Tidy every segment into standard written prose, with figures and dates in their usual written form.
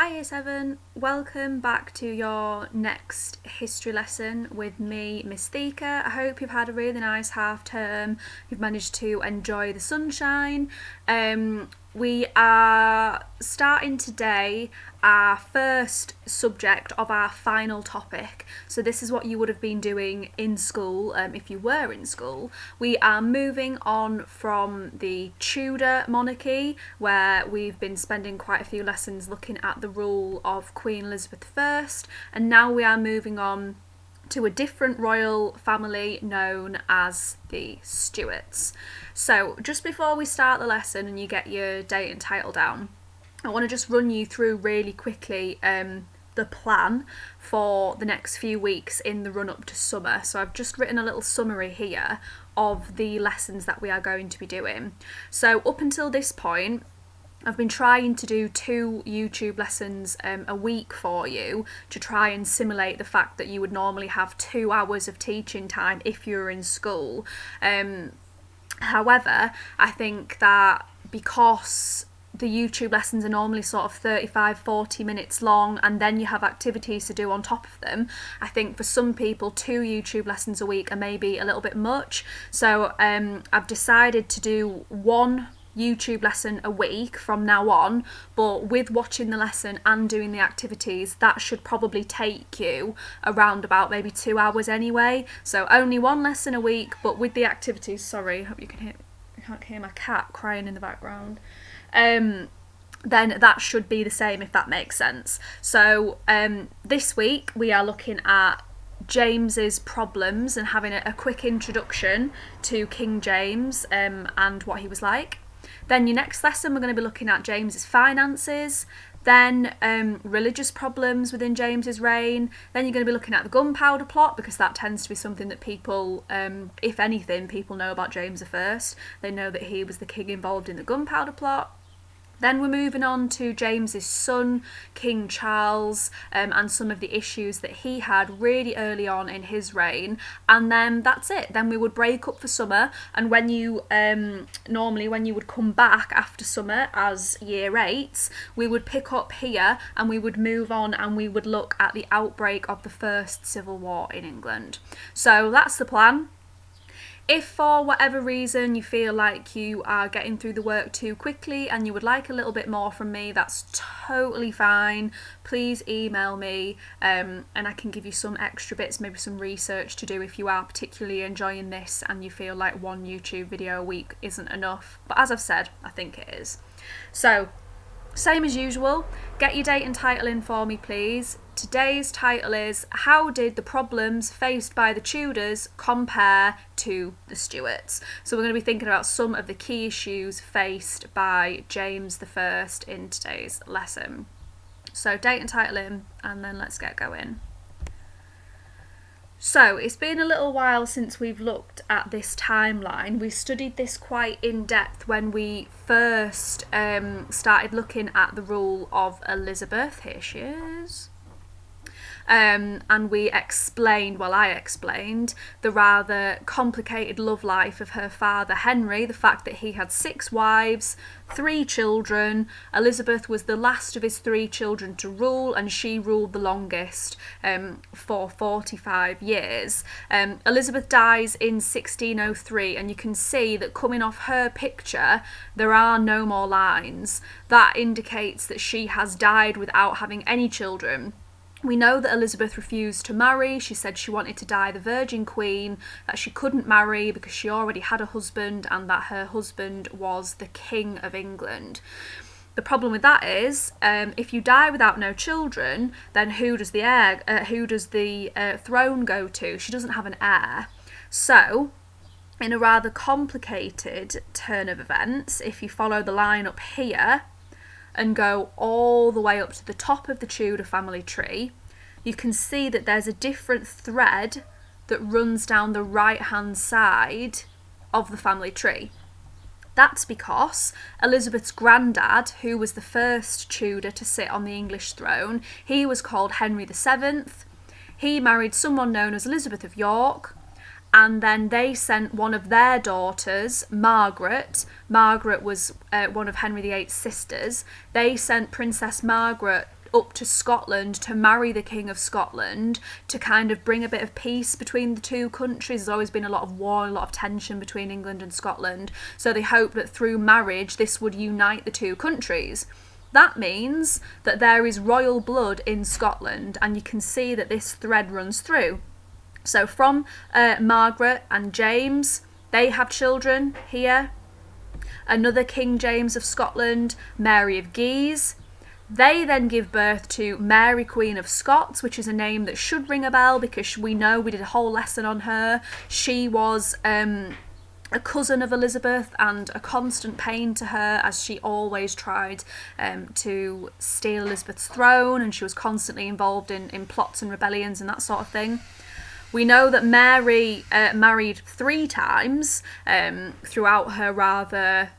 Hi Year 7, welcome back to your next history lesson with me, Miss Theka. I hope you've had a really nice half term, you've managed to enjoy the sunshine. We are starting today our first subject of our final topic. So this is what you would have been doing in school if you were in school. We are moving on from the Tudor monarchy, where we've been spending quite a few lessons looking at the rule of Queen Elizabeth I, and now we are moving on to a different royal family known as the Stuarts. So just before we start the lesson and you get your date and title down, I want to just run you through really quickly the plan for the next few weeks in the run up to summer. So I've just written a little summary here of the lessons that we are going to be doing. So up until this point, I've been trying to do 2 YouTube lessons a week for you to try and simulate the fact that you would normally have 2 hours of teaching time if you were in school. However, I think that because the YouTube lessons are normally sort of 35-40 minutes long and then you have activities to do on top of them, I think for some people 2 YouTube lessons a week are maybe a little bit much. So I've decided to do 1 YouTube lesson a week from now on, but with watching the lesson and doing the activities, that should probably take you around about maybe 2 hours anyway. So only 1 lesson a week, but with the activities, sorry, I hope you can't hear my cat crying in the background, then that should be the same, if that makes sense. So this week we are looking at James's problems and having a quick introduction to King James and what he was like. Then your next lesson, we're going to be looking at James's finances, then religious problems within James's reign. Then you're going to be looking at the gunpowder plot, because that tends to be something that people, if anything, people know about James I. They know that he was the king involved in the gunpowder plot. Then we're moving on to James's son, King Charles, and some of the issues that he had really early on in his reign. And then that's it. Then we would break up for summer, and when you normally when you would come back after summer as year 8s, we would pick up here and we would move on and we would look at the outbreak of the First Civil War in England. So that's the plan. If for whatever reason you feel like you are getting through the work too quickly and you would like a little bit more from me, that's totally fine. Please email me and I can give you some extra bits, maybe some research to do if you are particularly enjoying this and you feel like 1 YouTube video a week isn't enough. But as I've said, I think it is. So, same as usual, get your date and title in for me, please. Today's title is, how did the problems faced by the Tudors compare to the Stuarts? So we're going to be thinking about some of the key issues faced by James I in today's lesson. So date and title in, and then let's get going. So it's been a little while since we've looked at this timeline. We studied this quite in depth when we first started looking at the rule of Elizabeth. Here she is. And we explained, well, I explained, the rather complicated love life of her father Henry, the fact that he had 6 wives, 3 children. Elizabeth was the last of his 3 children to rule, and she ruled the longest for 45 years. Elizabeth dies in 1603, and you can see that coming off her picture, there are no more lines. That indicates that she has died without having any children. We know that Elizabeth refused to marry. She said she wanted to die the Virgin Queen, that she couldn't marry because she already had a husband and that her husband was the King of England. The problem with that is, if you die without no children, then who does the throne go to? She doesn't have an heir. So, in a rather complicated turn of events, if you follow the line up here and go all the way up to the top of the Tudor family tree, you can see that there's a different thread that runs down the right-hand side of the family tree. That's because Elizabeth's granddad, who was the first Tudor to sit on the English throne, he was called Henry VII. He married someone known as Elizabeth of York, and then they sent one of their daughters, Margaret. Margaret was one of Henry VIII's sisters. They sent Princess Margaret up to Scotland to marry the King of Scotland to kind of bring a bit of peace between the two countries. There's always been a lot of war, a lot of tension between England and Scotland. So they hoped that through marriage this would unite the two countries. That means that there is royal blood in Scotland, and you can see that this thread runs through. So from Margaret and James, they have children here. Another King James of Scotland, Mary of Guise. They then give birth to Mary Queen of Scots, which is a name that should ring a bell because we know we did a whole lesson on her. She was a cousin of Elizabeth and a constant pain to her, as she always tried to steal Elizabeth's throne, and she was constantly involved in plots and rebellions and that sort of thing. We know that Mary married 3 times throughout her rather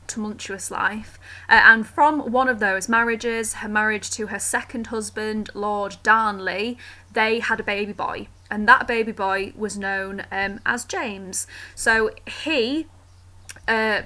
tumultuous life, and from one of those marriages, her marriage to her second husband, Lord Darnley, they had a baby boy, and that baby boy was known as James. So he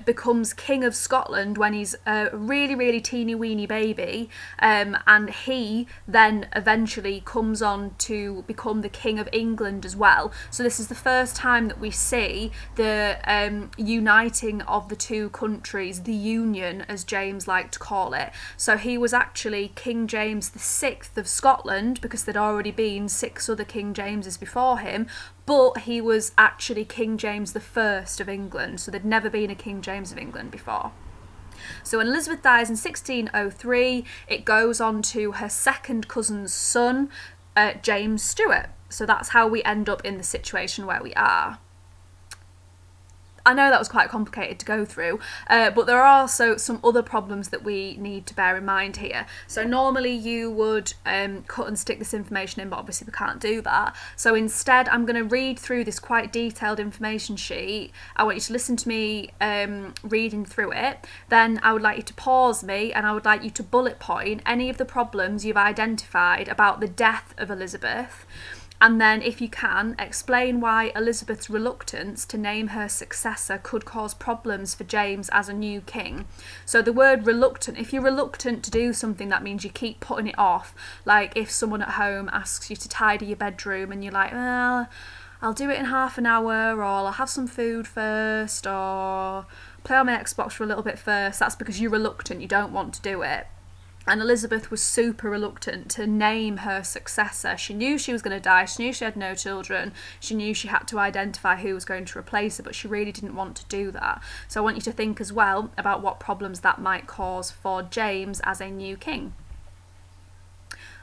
becomes King of Scotland when he's a really, really teeny weeny baby, and he then eventually comes on to become the King of England as well. So this is the first time that we see the uniting of the two countries, the union as James liked to call it. So he was actually King James VI of Scotland, because there'd already been 6 other King Jameses before him, but he was actually King James I of England, so there'd never been a King James of England before. So when Elizabeth dies in 1603, it goes on to her second cousin's son, James Stuart. So that's how we end up in the situation where we are. I know that was quite complicated to go through, but there are also some other problems that we need to bear in mind here. So normally you would cut and stick this information in, but obviously we can't do that. So instead I'm going to read through this quite detailed information sheet. I want you to listen to me reading through it. Then I would like you to pause me, and I would like you to bullet point any of the problems you've identified about the death of Elizabeth. And then, if you can, explain why Elizabeth's reluctance to name her successor could cause problems for James as a new king. So the word reluctant, if you're reluctant to do something, that means you keep putting it off. Like if someone at home asks you to tidy your bedroom and you're like, well, I'll do it in half an hour, or I'll have some food first, or play on my Xbox for a little bit first. That's because you're reluctant, you don't want to do it. And Elizabeth was super reluctant to name her successor. She knew she was going to die. She knew she had no children. She knew she had to identify who was going to replace her, but she really didn't want to do that. So I want you to think as well about what problems that might cause for James as a new king.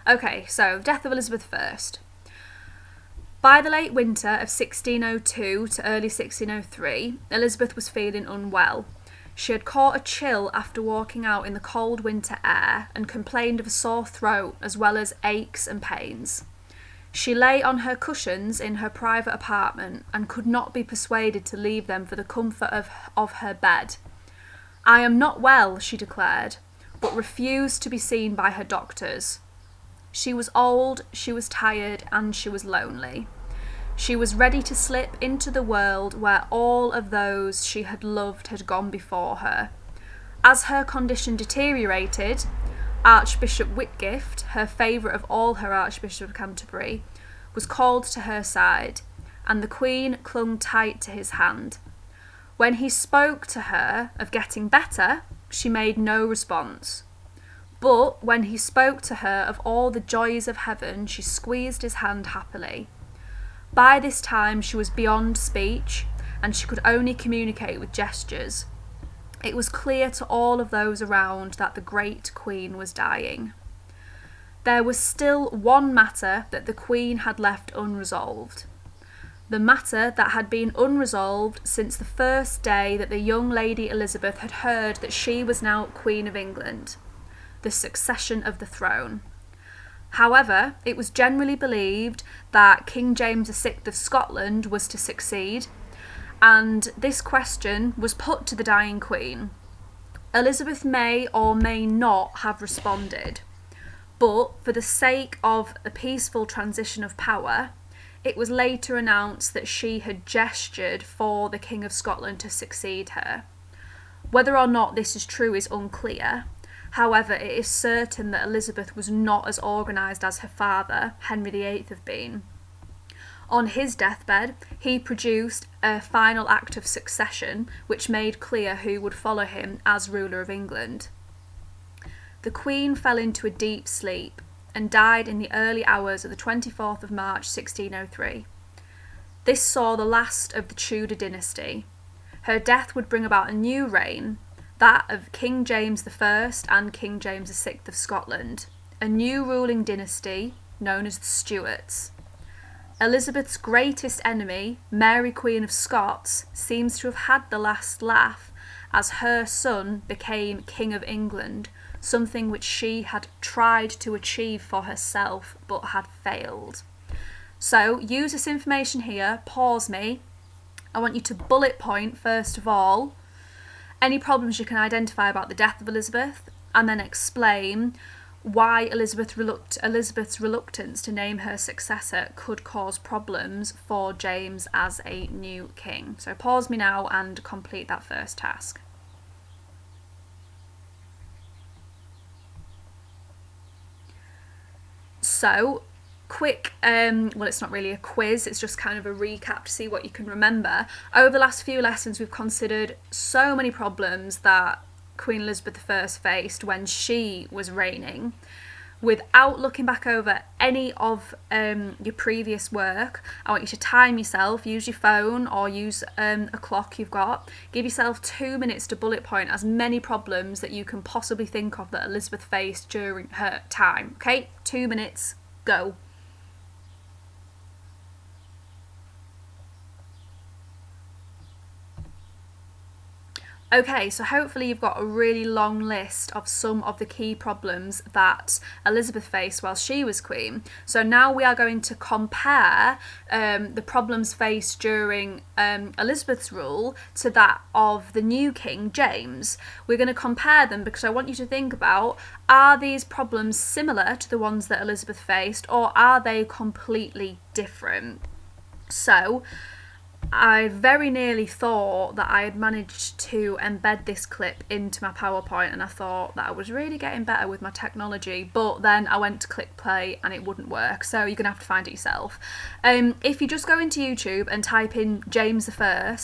Okay, so death of Elizabeth first. By the late winter of 1602 to early 1603, Elizabeth was feeling unwell. She had caught a chill after walking out in the cold winter air and complained of a sore throat as well as aches and pains. She lay on her cushions in her private apartment and could not be persuaded to leave them for the comfort of her bed. "I am not well," she declared, but refused to be seen by her doctors. She was old, she was tired, and she was lonely. She was ready to slip into the world where all of those she had loved had gone before her. As her condition deteriorated, Archbishop Whitgift, her favourite of all her Archbishop of Canterbury, was called to her side, and the Queen clung tight to his hand. When he spoke to her of getting better, she made no response. But when he spoke to her of all the joys of heaven, she squeezed his hand happily. By this time she was beyond speech, and she could only communicate with gestures. It was clear to all of those around that the great Queen was dying. There was still one matter that the Queen had left unresolved. The matter that had been unresolved since the first day that the young Lady Elizabeth had heard that she was now Queen of England, the succession of the throne. However, it was generally believed that King James VI of Scotland was to succeed, and this question was put to the dying Queen. Elizabeth may or may not have responded, but for the sake of a peaceful transition of power, it was later announced that she had gestured for the King of Scotland to succeed her. Whether or not this is true is unclear. However, it is certain that Elizabeth was not as organised as her father, Henry VIII, had been. On his deathbed, he produced a final act of succession which made clear who would follow him as ruler of England. The Queen fell into a deep sleep and died in the early hours of the 24th of March 1603. This saw the last of the Tudor dynasty. Her death would bring about a new reign, that of King James I and King James VI of Scotland, a new ruling dynasty known as the Stuarts. Elizabeth's greatest enemy, Mary Queen of Scots, seems to have had the last laugh as her son became King of England, something which she had tried to achieve for herself but had failed. So use this information here, pause me. I want you to bullet point, first of all, any problems you can identify about the death of Elizabeth, and then explain why Elizabeth's reluctance to name her successor could cause problems for James as a new king. So pause me now and complete that first task. So, quick, well, it's not really a quiz, it's just kind of a recap to see what you can remember. Over the last few lessons, we've considered so many problems that Queen Elizabeth I faced when she was reigning. Without looking back over any of your previous work, I want you to time yourself, use your phone or use a clock you've got. Give yourself 2 minutes to bullet point as many problems that you can possibly think of that Elizabeth faced during her time. Okay, 2 minutes, go. Okay, so hopefully you've got a really long list of some of the key problems that Elizabeth faced while she was queen. So now we are going to compare the problems faced during Elizabeth's rule to that of the new king, James. We're going to compare them because I want you to think about, are these problems similar to the ones that Elizabeth faced, or are they completely different? So I very nearly thought that I had managed to embed this clip into my PowerPoint, and I thought that I was really getting better with my technology, but then I went to click play and it wouldn't work, so you're going to have to find it yourself. If you just go into YouTube and type in James I,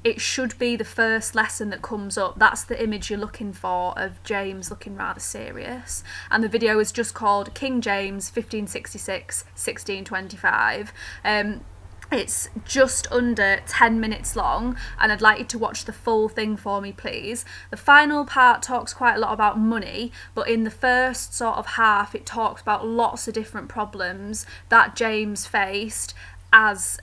it should be the first lesson that comes up. That's the image you're looking for of James looking rather serious, and the video is just called King James 1566-1625. It's just under 10 minutes long, and I'd like you to watch the full thing for me, please. The final part talks quite a lot about money, but in the first sort of half it talks about lots of different problems that James faced as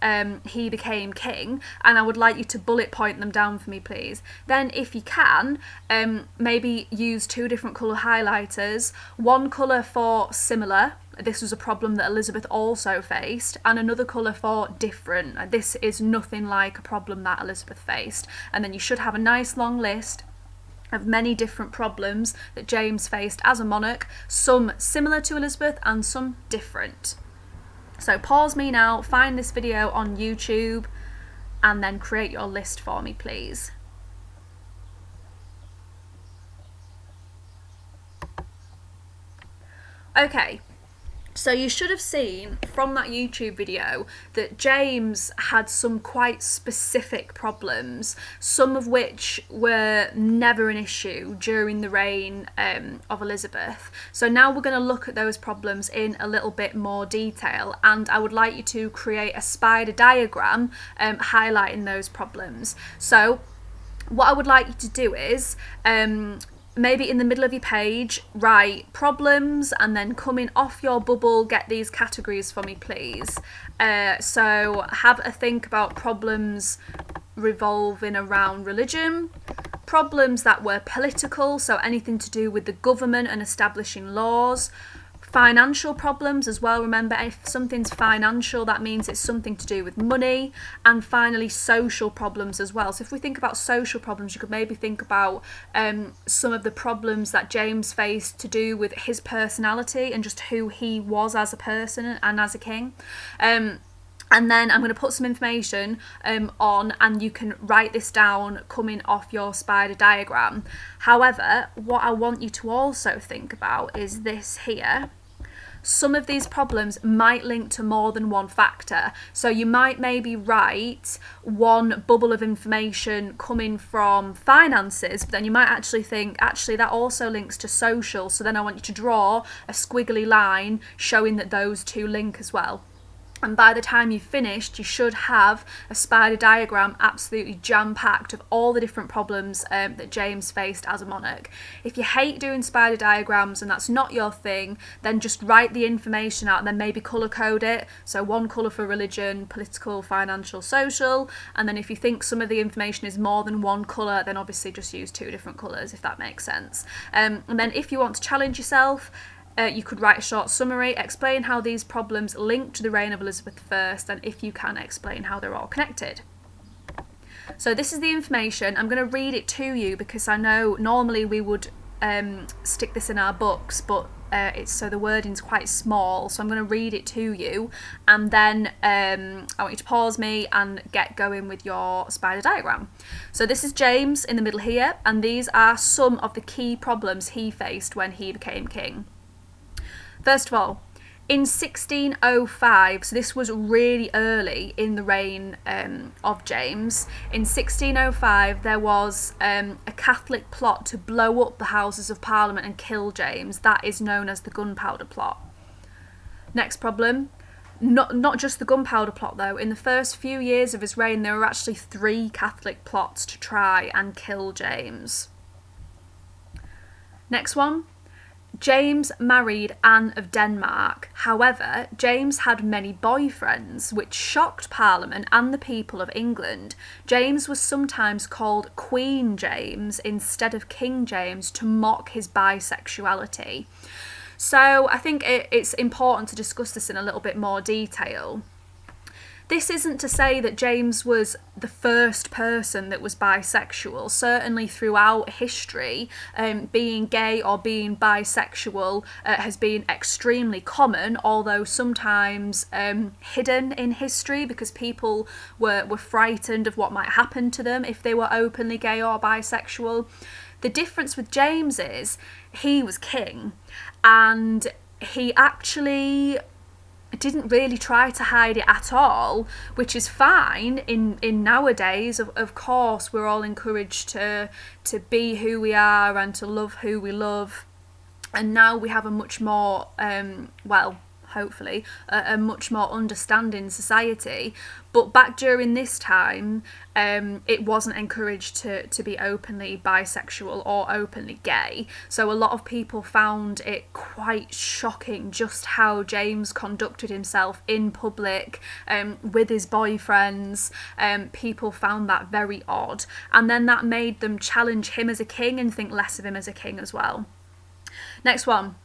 he became king, and I would like you to bullet point them down for me, please. Then if you can, maybe use 2 different colour highlighters, one colour for similar, this was a problem that Elizabeth also faced, and another colour for different, this is nothing like a problem that Elizabeth faced. And then you should have a nice long list of many different problems that James faced as a monarch, some similar to Elizabeth and some different. So pause me now, find this video on YouTube, and then create your list for me, please. Okay, so you should have seen from that YouTube video that James had some quite specific problems, some of which were never an issue during the reign of Elizabeth. So now we're going to look at those problems in a little bit more detail, and I would like you to create a spider diagram highlighting those problems. So what I would like you to do is maybe in the middle of your page write problems, and then coming off your bubble get these categories for me, please. So have a think about problems revolving around religion, problems that were political, so anything to do with the government and establishing laws, financial problems as well. Remember, if something's financial, that means it's something to do with money. And finally, social problems as well. So if we think about social problems, you could maybe think about some of the problems that James faced to do with his personality and just who he was as a person and as a king. And then I'm going to put some information on, and you can write this down coming off your spider diagram. However, what I want you to also think about is this here. Some of these problems might link to more than one factor. So you might maybe write one bubble of information coming from finances, but then you might actually think, actually, that also links to social. So then I want you to draw a squiggly line showing that those two link as well. And by the time you've finished, you should have a spider diagram absolutely jam-packed of all the different problems that James faced as a monarch. If you hate doing spider diagrams and that's not your thing, then just write the information out and then maybe colour code it. So one colour for religion, political, financial, social. And then if you think some of the information is more than one colour, then obviously just use two different colours, if that makes sense. And then if you want to challenge yourself, you could write a short summary, explain how these problems link to the reign of Elizabeth I, and if you can, explain how they're all connected. So this is the information. I'm going to read it to you because I know normally we would stick this in our books, but so the wording's quite small, so I'm going to read it to you, and then I want you to pause me and get going with your spider diagram. So this is James in the middle here, and these are some of the key problems he faced when he became king. First of all, in 1605, so this was really early in the reign of James, in 1605 there was a Catholic plot to blow up the Houses of Parliament and kill James. That is known as the Gunpowder Plot. Next problem, not just the Gunpowder Plot though. In the first few years of his reign there were actually 3 Catholic plots to try and kill James. Next one. James married Anne of Denmark. However, James had many boyfriends, which shocked Parliament and the people of England. James was sometimes called Queen James instead of King James to mock his bisexuality. So I think it's important to discuss this in a little bit more detail. This isn't to say that James was the first person that was bisexual. Certainly throughout history, being gay or being bisexual has been extremely common, although sometimes hidden in history because people were frightened of what might happen to them if they were openly gay or bisexual. The difference with James is he was king, and he actually didn't really try to hide it at all, which is fine in nowadays. Of course, we're all encouraged to be who we are and to love who we love, and now we have a much more hopefully a much more understanding society. But back during this time, it wasn't encouraged to be openly bisexual or openly gay. So a lot of people found it quite shocking just how James conducted himself in public with his boyfriends. People found that very odd, and then that made them challenge him as a king and think less of him as a king as well. Next one.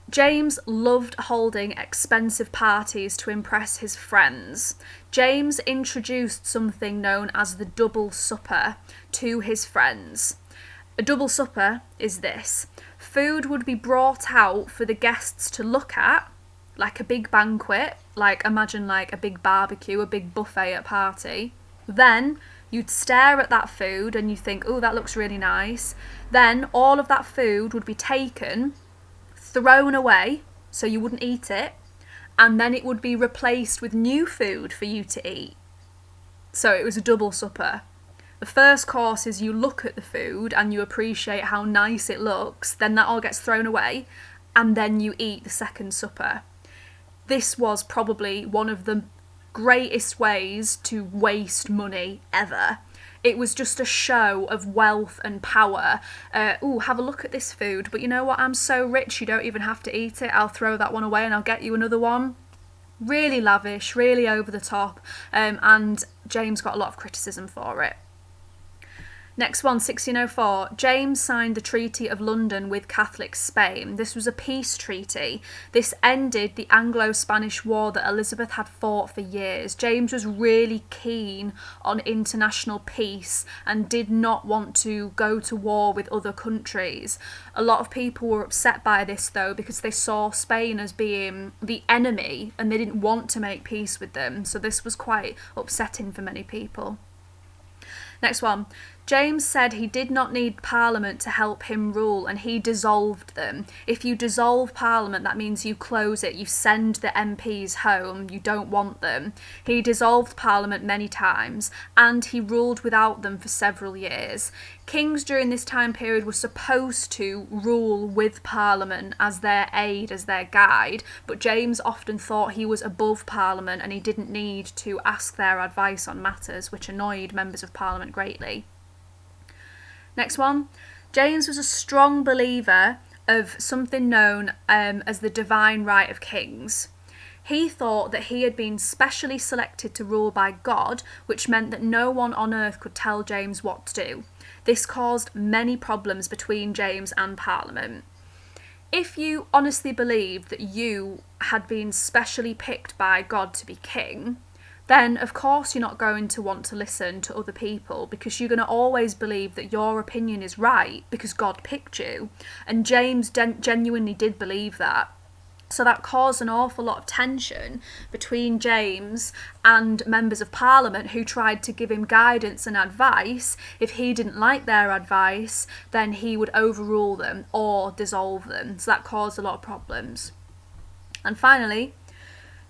James loved holding expensive parties to impress his friends. James introduced something known as the double supper to his friends. A double supper is this. Food would be brought out for the guests to look at, like a big banquet, like imagine like a big barbecue, a big buffet at a party. Then you'd stare at that food and you think, oh, that looks really nice. Then all of that food would be taken, thrown away so you wouldn't eat it, and then it would be replaced with new food for you to eat. So it was a double supper. The first course is you look at the food and you appreciate how nice it looks, then that all gets thrown away, and then you eat the second supper. This was probably one of the greatest ways to waste money ever. It was just a show of wealth and power. Have a look at this food, but you know what? I'm so rich you don't even have to eat it. I'll throw that one away and I'll get you another one. Really lavish, really over the top, and James got a lot of criticism for it. Next one, 1604. James signed the Treaty of London with Catholic Spain. This was a peace treaty. This ended the Anglo-Spanish War that Elizabeth had fought for years. James was really keen on international peace and did not want to go to war with other countries. A lot of people were upset by this though, because they saw Spain as being the enemy and they didn't want to make peace with them. So this was quite upsetting for many people. Next one. James said he did not need Parliament to help him rule, and he dissolved them. If you dissolve Parliament, that means you close it, you send the MPs home, you don't want them. He dissolved Parliament many times, and he ruled without them for several years. Kings during this time period were supposed to rule with Parliament as their aid, as their guide, but James often thought he was above Parliament and he didn't need to ask their advice on matters, which annoyed members of Parliament greatly. Next one. James was a strong believer of something known as the divine right of kings. He thought that he had been specially selected to rule by God, which meant that no one on earth could tell James what to do. This caused many problems between James and Parliament. If you honestly believed that you had been specially picked by God to be king, then of course you're not going to want to listen to other people, because you're going to always believe that your opinion is right because God picked you. And James genuinely did believe that. So that caused an awful lot of tension between James and members of Parliament who tried to give him guidance and advice. If he didn't like their advice, then he would overrule them or dissolve them. So that caused a lot of problems. And finally,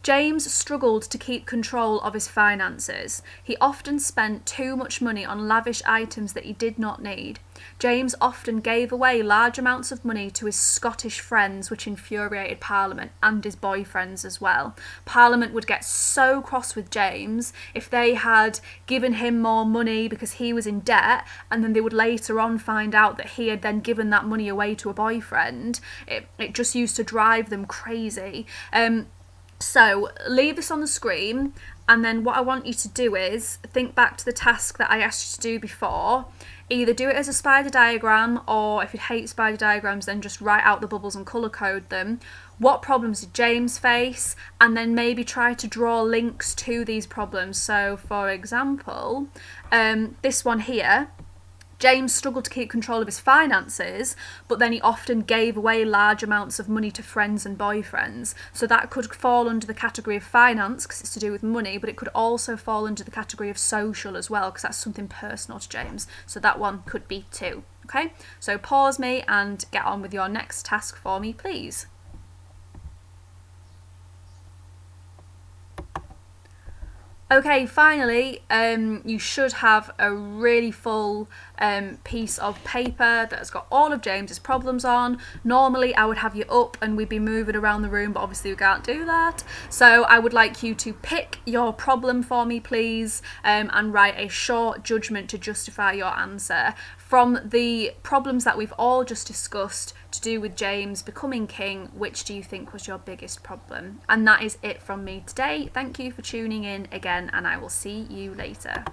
James struggled to keep control of his finances. He often spent too much money on lavish items that he did not need. James often gave away large amounts of money to his Scottish friends, which infuriated Parliament and his boyfriends as well. Parliament would get so cross with James if they had given him more money because he was in debt, and then they would later on find out that he had then given that money away to a boyfriend. It just used to drive them crazy. So leave this on the screen, and then what I want you to do is think back to the task that I asked you to do before. Either do it as a spider diagram, or if you hate spider diagrams, then just write out the bubbles and colour code them. What problems did James face? And then maybe try to draw links to these problems. So for example, this one here, James struggled to keep control of his finances, but then he often gave away large amounts of money to friends and boyfriends. So that could fall under the category of finance because it's to do with money, but it could also fall under the category of social as well because that's something personal to James. So that one could be too. Okay, so pause me and get on with your next task for me, please. Okay, finally, you should have a really full piece of paper that's got all of James's problems on. Normally, I would have you up and we'd be moving around the room, but obviously we can't do that. So I would like you to pick your problem for me, please, and write a short judgment to justify your answer. From the problems that we've all just discussed to do with James becoming king, which do you think was your biggest problem? And that is it from me today. Thank you for tuning in again, and I will see you later.